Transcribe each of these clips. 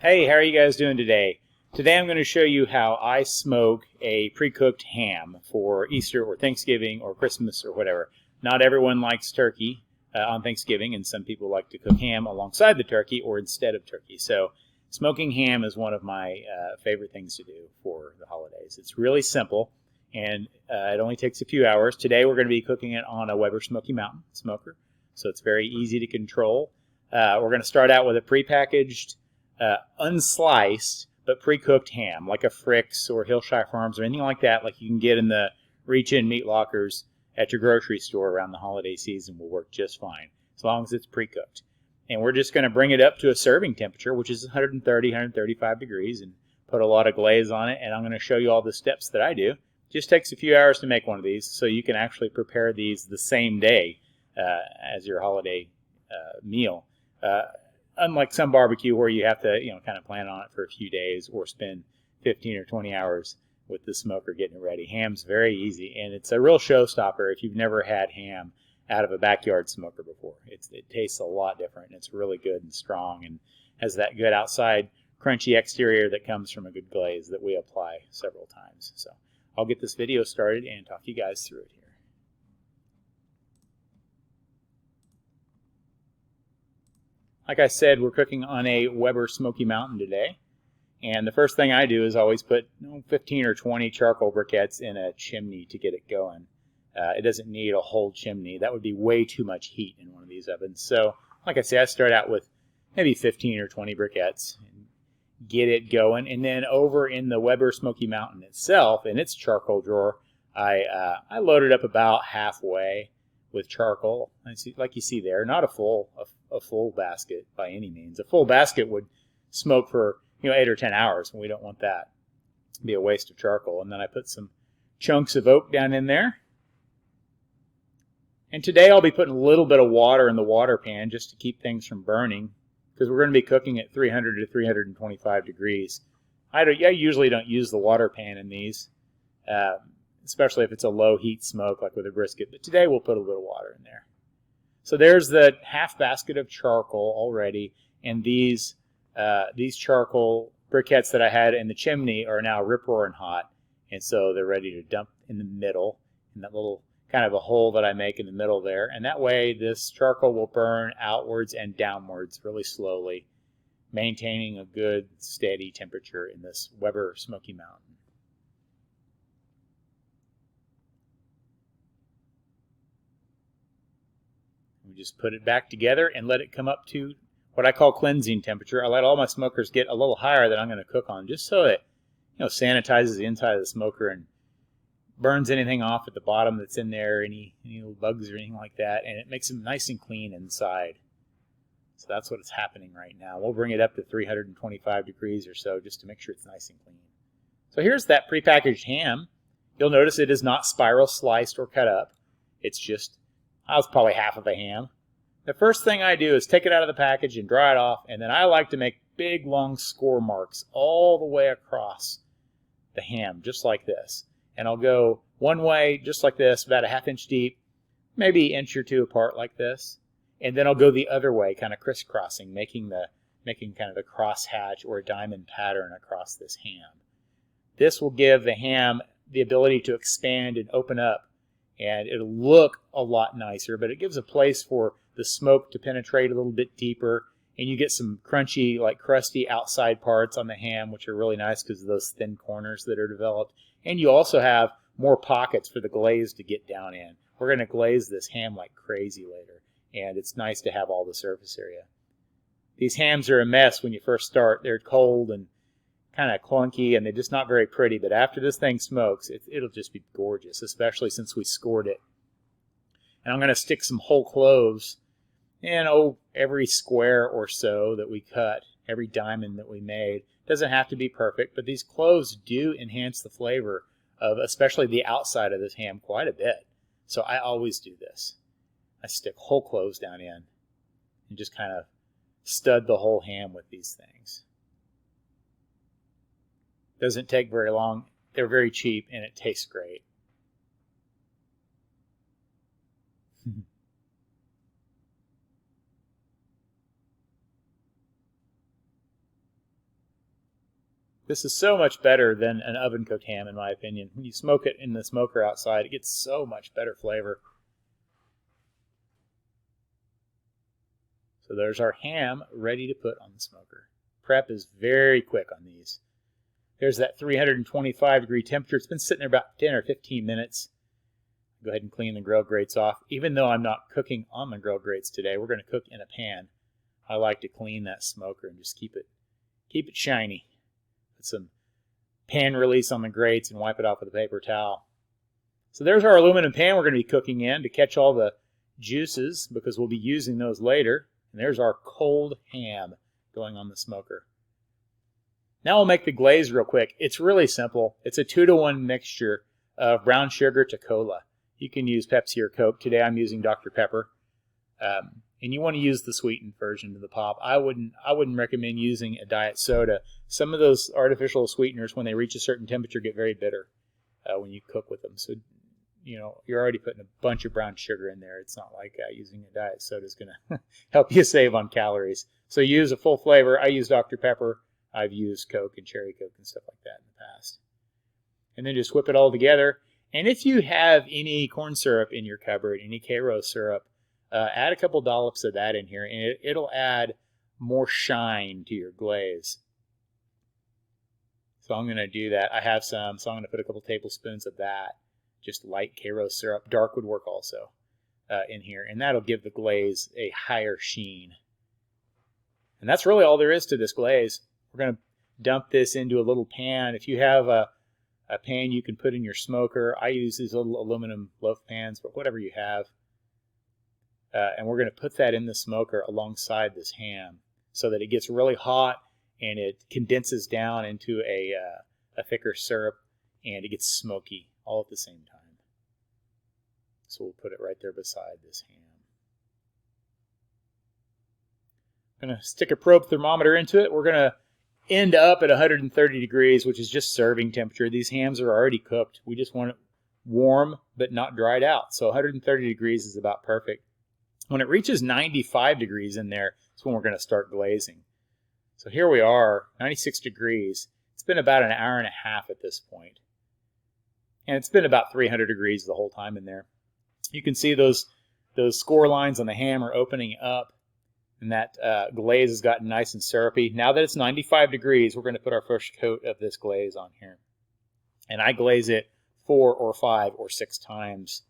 Hey, how are you guys doing today? Today I'm going to show you how I smoke a pre-cooked ham for Easter or Thanksgiving or Christmas or whatever. Not everyone likes turkey on Thanksgiving, and some people like to cook ham alongside the turkey or instead of turkey. So smoking ham is one of my favorite things to do for the holidays. It's really simple, and it only takes a few hours. Today we're going to be cooking it on a Weber Smokey Mountain smoker, so it's very easy to control. We're going to start out with a prepackaged unsliced but pre-cooked ham, like a Frick's or Hillshire Farms or anything like that, like you can get in the reach-in meat lockers at your grocery store around the holiday season, will work just fine, as long as it's pre-cooked. And we're just going to bring it up to a serving temperature, which is 130, 135 degrees, and put a lot of glaze on it, and I'm going to show you all the steps that I do. It just takes a few hours to make one of these, so you can actually prepare these the same day as your holiday meal. Unlike some barbecue where you have to, kind of plan on it for a few days or spend 15 or 20 hours with the smoker getting it ready. Ham's very easy, and it's a real showstopper if you've never had ham out of a backyard smoker before. It tastes a lot different, and it's really good and strong and has that good outside crunchy exterior that comes from a good glaze that we apply several times. So I'll get this video started and talk you guys through it here. Like I said, we're cooking on a Weber Smokey Mountain today. And the first thing I do is always put 15 or 20 charcoal briquettes in a chimney to get it going. It doesn't need a whole chimney. That would be way too much heat in one of these ovens. So, like I say, I start out with maybe 15 or 20 briquettes and get it going. And then over in the Weber Smokey Mountain itself, in its charcoal drawer, I load it up about halfway with charcoal, like you see there. Not a full basket by any means. A full basket would smoke for 8 or 10 hours, and we don't want that. It'd be a waste of charcoal. And then I put some chunks of oak down in there. And today I'll be putting a little bit of water in the water pan just to keep things from burning, because we're going to be cooking at 300 to 325 degrees. I usually don't use the water pan in these, especially if it's a low heat smoke like with a brisket, but today we'll put a little water in there. So there's the half basket of charcoal already, and these charcoal briquettes that I had in the chimney are now rip-roaring hot, and so they're ready to dump in the middle, in that little kind of a hole that I make in the middle there, and that way this charcoal will burn outwards and downwards really slowly, maintaining a good steady temperature in this Weber Smokey Mountain. We just put it back together and let it come up to what I call cleansing temperature. I let all my smokers get a little higher than I'm going to cook on, just so it sanitizes the inside of the smoker and burns anything off at the bottom that's in there, any little bugs or anything like that, and it makes them nice and clean inside. So that's what is happening right now. We'll bring it up to 325 degrees or so just to make sure it's nice and clean. So here's that prepackaged ham. You'll notice it is not spiral sliced or cut up. It's just, that was probably half of a ham. The first thing I do is take it out of the package and dry it off, and then I like to make big long score marks all the way across the ham, just like this. And I'll go one way, just like this, about a ½ inch deep, maybe an inch or two apart like this. And then I'll go the other way, kind of crisscrossing, making kind of a crosshatch or a diamond pattern across this ham. This will give the ham the ability to expand and open up, and it'll look a lot nicer, but it gives a place for the smoke to penetrate a little bit deeper, and you get some crunchy, like crusty outside parts on the ham, which are really nice because of those thin corners that are developed. And you also have more pockets for the glaze to get down in. We're going to glaze this ham like crazy later, and it's nice to have all the surface area. These hams are a mess when you first start. They're cold and kind of clunky, and they're just not very pretty, but after this thing smokes, it'll just be gorgeous, especially since we scored it. And I'm going to stick some whole cloves in every square or so that we cut, every diamond that we made. Doesn't have to be perfect, but these cloves do enhance the flavor of especially the outside of this ham quite a bit. So I always do this. I stick whole cloves down in and just kind of stud the whole ham with these things. Doesn't take very long. They're very cheap, and it tastes great. This is so much better than an oven-cooked ham, in my opinion. When you smoke it in the smoker outside, it gets so much better flavor. So there's our ham ready to put on the smoker. Prep is very quick on these. There's that 325-degree temperature. It's been sitting there about 10 or 15 minutes. Go ahead and clean the grill grates off. Even though I'm not cooking on the grill grates today, we're going to cook in a pan. I like to clean that smoker and just keep it shiny. Put some pan release on the grates and wipe it off with a paper towel. So there's our aluminum pan we're going to be cooking in to catch all the juices, because we'll be using those later. And there's our cold ham going on the smoker. Now we'll make the glaze real quick. It's really simple. It's a 2-to-1 mixture of brown sugar to cola. You can use Pepsi or Coke. Today I'm using Dr. Pepper. And you want to use the sweetened version of the pop. I wouldn't recommend using a diet soda. Some of those artificial sweeteners, when they reach a certain temperature, get very bitter when you cook with them. So, you know, you're already putting a bunch of brown sugar in there. It's not like using a diet soda is going to help you save on calories. So use a full flavor. I use Dr. Pepper. I've used Coke and Cherry Coke and stuff like that in the past. And then just whip it all together. And if you have any corn syrup in your cupboard, any Karo syrup, add a couple dollops of that in here, and it'll add more shine to your glaze. So I'm going to do that. I have some, so I'm going to put a couple tablespoons of that, just light Karo syrup. Dark would work also in here, and that'll give the glaze a higher sheen. And that's really all there is to this glaze. We're going to dump this into a little pan. If you have a pan you can put in your smoker. I use these little aluminum loaf pans, but whatever you have. And we're going to put that in the smoker alongside this ham so that it gets really hot and it condenses down into a thicker syrup, and it gets smoky all at the same time. So we'll put it right there beside this ham. I'm going to stick a probe thermometer into it. We're going to end up at 130 degrees, which is just serving temperature. These hams are already cooked. We just want it warm but not dried out. So 130 degrees is about perfect. When it reaches 95 degrees in there, that's when we're going to start glazing. So here we are, 96 degrees. It's been about an hour and a half at this point. And it's been about 300 degrees the whole time in there. You can see those score lines on the ham are opening up. And that glaze has gotten nice and syrupy. Now that it's 95 degrees, we're going to put our first coat of this glaze on here. And I glaze it 4 or 5 or 6 times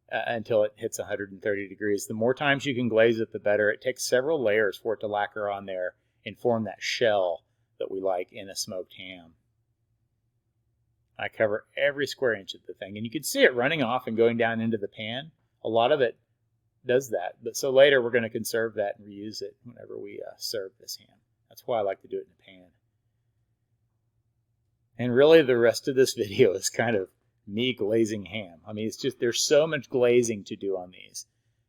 until it hits 130 degrees. The more times you can glaze it, the better. It takes several layers for it to lacquer on there and form that shell that we like in a smoked ham. I cover every square inch of the thing. And you can see it running off and going down into the pan. A lot of it does that, but so later we're going to conserve that and reuse it whenever we serve this ham. That's why I like to do it in a pan. And really the rest of this video is kind of me glazing ham. I mean, it's just, there's so much glazing to do on these,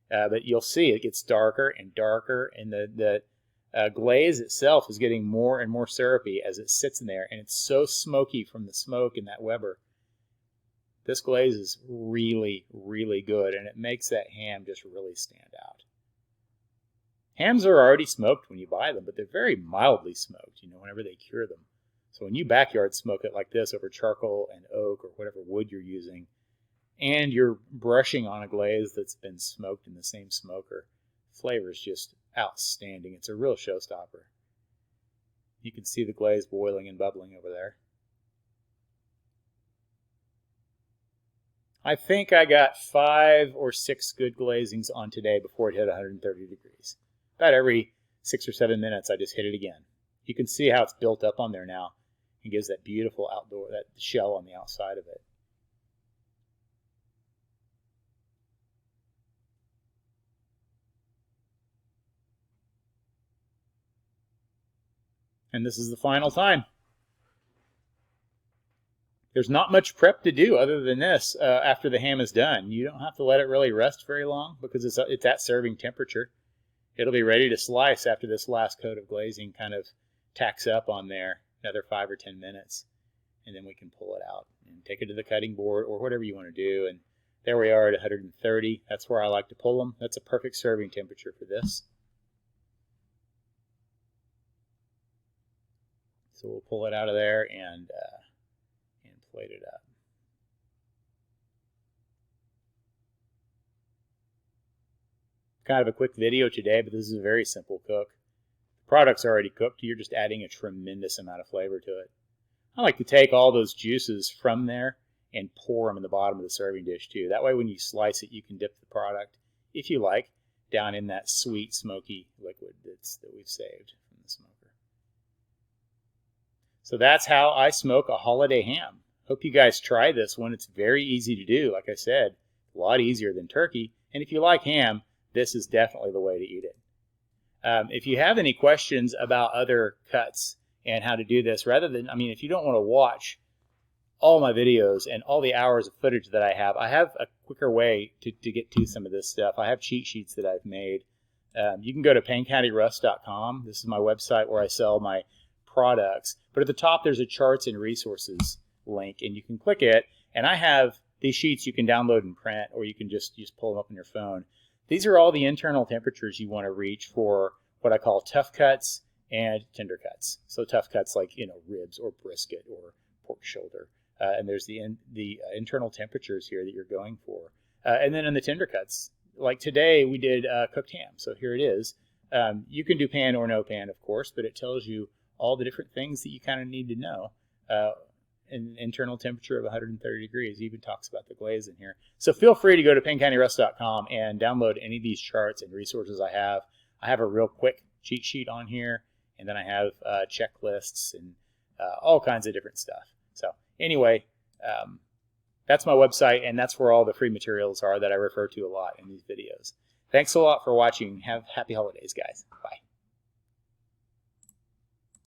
but you'll see it gets darker and darker, and the glaze itself is getting more and more syrupy as it sits in there, and it's so smoky from the smoke in that Weber. This glaze is really, really good, and it makes that ham just really stand out. Hams are already smoked when you buy them, but they're very mildly smoked, you know, whenever they cure them. So when you backyard smoke it like this over charcoal and oak or whatever wood you're using, and you're brushing on a glaze that's been smoked in the same smoker, flavor is just outstanding. It's a real showstopper. You can see the glaze boiling and bubbling over there. I think I got 5 or 6 good glazings on today before it hit 130 degrees. About every 6 or 7 minutes, I just hit it again. You can see how it's built up on there now. It gives that beautiful outdoor, that shell on the outside of it. And this is the final time. There's not much prep to do other than this after the ham is done. You don't have to let it really rest very long because it's at serving temperature. It'll be ready to slice after this last coat of glazing kind of tacks up on there, another 5 or 10 minutes. And then we can pull it out and take it to the cutting board or whatever you want to do. And there we are at 130. That's where I like to pull them. That's a perfect serving temperature for this. So we'll pull it out of there and plate it up. Kind of a quick video today, but this is a very simple cook. The product's already cooked. You're just adding a tremendous amount of flavor to it. I like to take all those juices from there and pour them in the bottom of the serving dish too. That way when you slice it, you can dip the product, if you like, down in that sweet, smoky liquid that we've saved from the smoker. So that's how I smoke a holiday ham. Hope you guys try this one. It's very easy to do. Like I said, a lot easier than turkey. And if you like ham, this is definitely the way to eat it. If you have any questions about other cuts and how to do this, if you don't want to watch all my videos and all the hours of footage that I have a quicker way to get to some of this stuff. I have cheat sheets that I've made. You can go to PaineCountyRust.com. This is my website where I sell my products. But at the top, there's a charts and resources link, and you can click it. And I have these sheets you can download and print, or you can just pull them up on your phone. These are all the internal temperatures you want to reach for what I call tough cuts and tender cuts. So tough cuts like ribs or brisket or pork shoulder. And there's the internal temperatures here that you're going for. And then in the tender cuts, like today we did cooked ham. So here it is. You can do pan or no pan, of course, but it tells you all the different things that you kind of need to know. An internal temperature of 130 degrees. It even talks about the glaze in here. So feel free to go to PaineCountyRust.com and download any of these charts and resources I have. I have a real quick cheat sheet on here, and then I have checklists and all kinds of different stuff. So anyway, that's my website, and that's where all the free materials are that I refer to a lot in these videos. Thanks a lot for watching. Have happy holidays, guys. Bye.